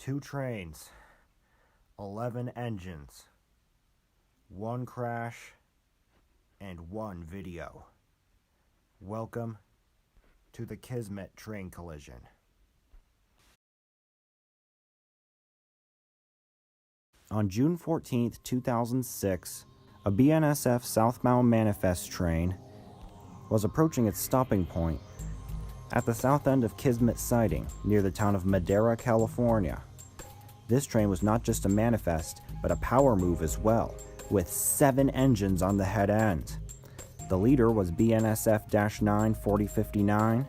2 trains, 11 engines, 1 crash, and 1 video. Welcome to the Kismet Train Collision. On June 14, 2006, a BNSF southbound manifest train was approaching its stopping point at the south end of Kismet Siding near the town of Madera, California. This train was not just a manifest, but a power move as well, with 7 engines on the head end. The leader was BNSF-9 4059,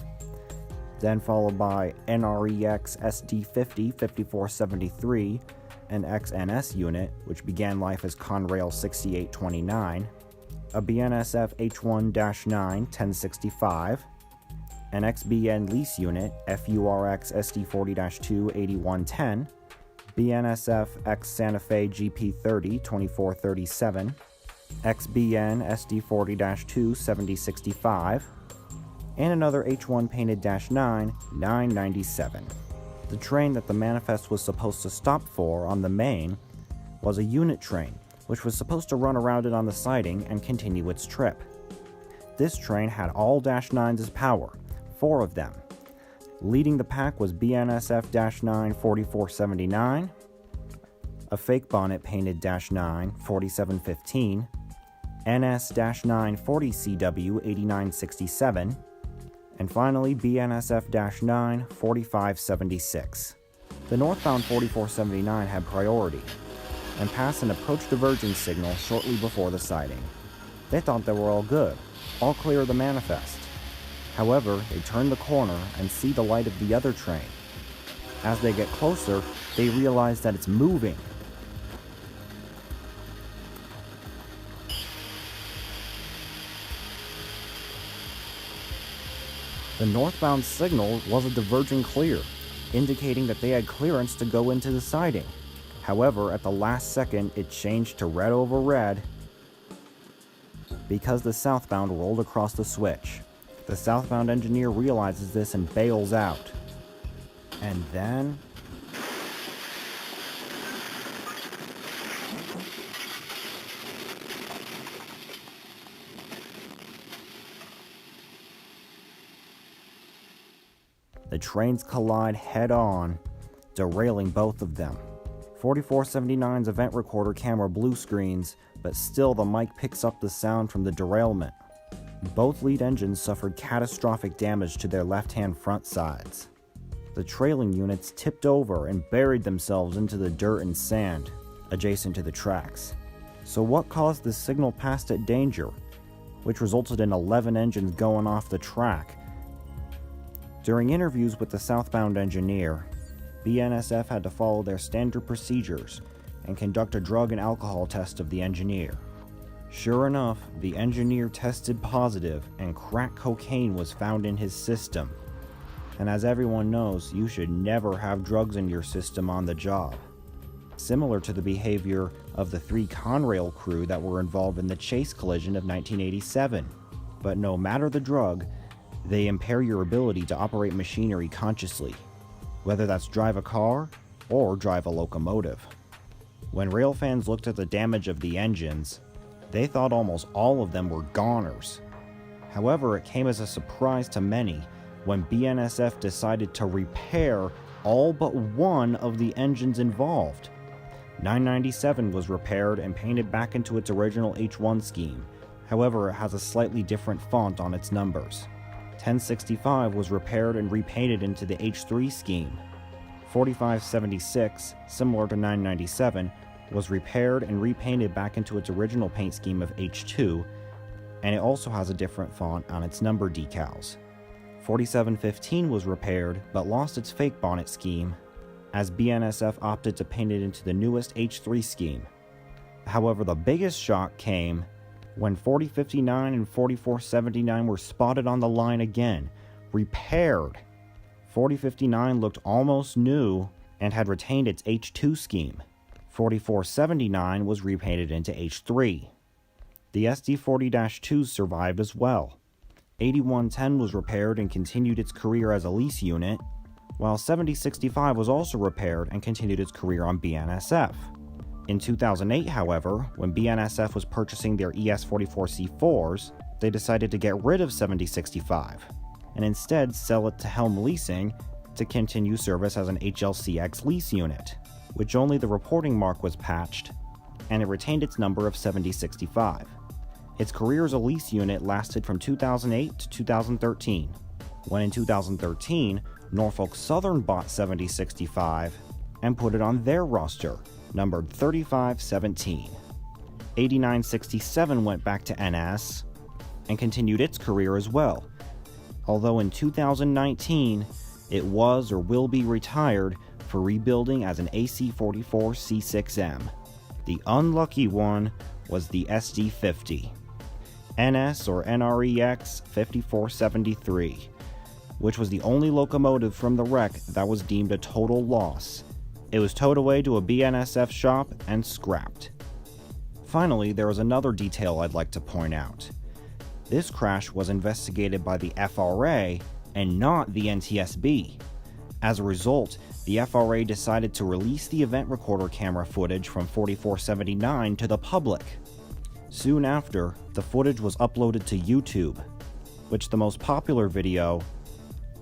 then followed by NREX SD50 5473, an XNS unit, which began life as Conrail 6829, a BNSF H1-9 1065, an XBN lease unit FURX SD40-2 8110, BNSF X Santa Fe GP30 2437, XBN SD40-2 7065, and another H1 painted -9 997. The train that the manifest was supposed to stop for on the main was a unit train, which was supposed to run around it on the siding and continue its trip. This train had all -9s as power, 4 of them. Leading the pack was BNSF-9 4479, a fake bonnet painted -9 4715, NS-9 40CW 8967, and finally BNSF-9 4576. The northbound 4479 had priority and passed an approach divergence signal shortly before the siding. They thought they were all good, all clear of the manifest. However, they turn the corner and see the light of the other train. As they get closer, they realize that it's moving. The northbound signal was a diverging clear, indicating that they had clearance to go into the siding. However, at the last second, it changed to red over red because the southbound rolled across the switch. The southbound engineer realizes this and bails out. And then the trains collide head-on, derailing both of them. 4479's event recorder camera blue screens, but still the mic picks up the sound from the derailment. Both lead engines suffered catastrophic damage to their left-hand front sides. The trailing units tipped over and buried themselves into the dirt and sand adjacent to the tracks. So what caused the signal passed at danger, which resulted in 11 engines going off the track? During interviews with the southbound engineer, BNSF had to follow their standard procedures and conduct a drug and alcohol test of the engineer. Sure enough, the engineer tested positive and crack cocaine was found in his system. And as everyone knows, you should never have drugs in your system on the job. Similar to the behavior of the 3 Conrail crew that were involved in the Chase collision of 1987. But no matter the drug, they impair your ability to operate machinery consciously, whether that's drive a car or drive a locomotive. When rail fans looked at the damage of the engines, they thought almost all of them were goners. However, it came as a surprise to many when BNSF decided to repair all but 1 of the engines involved. 997 was repaired and painted back into its original H1 scheme. However, it has a slightly different font on its numbers. 1065 was repaired and repainted into the H3 scheme. 4576, similar to 997, was repaired and repainted back into its original paint scheme of H2, and it also has a different font on its number decals. 4715 was repaired but lost its fake bonnet scheme, as BNSF opted to paint it into the newest H3 scheme. However, the biggest shock came when 4059 and 4479 were spotted on the line again, repaired. 4059 looked almost new and had retained its H2 scheme. 4479 was repainted into H3. The SD40-2 survived as well. 8110 was repaired and continued its career as a lease unit, while 7065 was also repaired and continued its career on BNSF. In 2008, however, when BNSF was purchasing their ES-44C4s, they decided to get rid of 7065 and instead sell it to Helm Leasing to continue service as an HLCX lease unit, which only the reporting mark was patched, and it retained its number of 7065. Its career as a lease unit lasted from 2008 to 2013, when in 2013, Norfolk Southern bought 7065 and put it on their roster, numbered 3517. 8967 went back to NS and continued its career as well, although in 2019, it was or will be retired for rebuilding as an AC-44C6M. The unlucky one was the SD-50, NS or NREX 5473, which was the only locomotive from the wreck that was deemed a total loss. It was towed away to a BNSF shop and scrapped. Finally, there is another detail I'd like to point out. This crash was investigated by the FRA and not the NTSB. As a result, the FRA decided to release the event recorder camera footage from 4479 to the public. Soon after, the footage was uploaded to YouTube, which the most popular video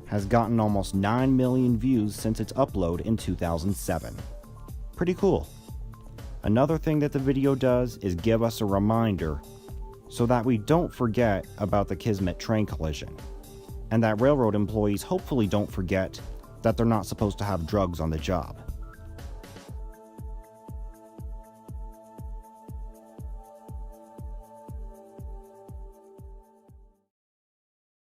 has gotten almost 9 million views since its upload in 2007. Pretty cool. Another thing that the video does is give us a reminder so that we don't forget about the Kismet train collision, and that railroad employees hopefully don't forget that they're not supposed to have drugs on the job.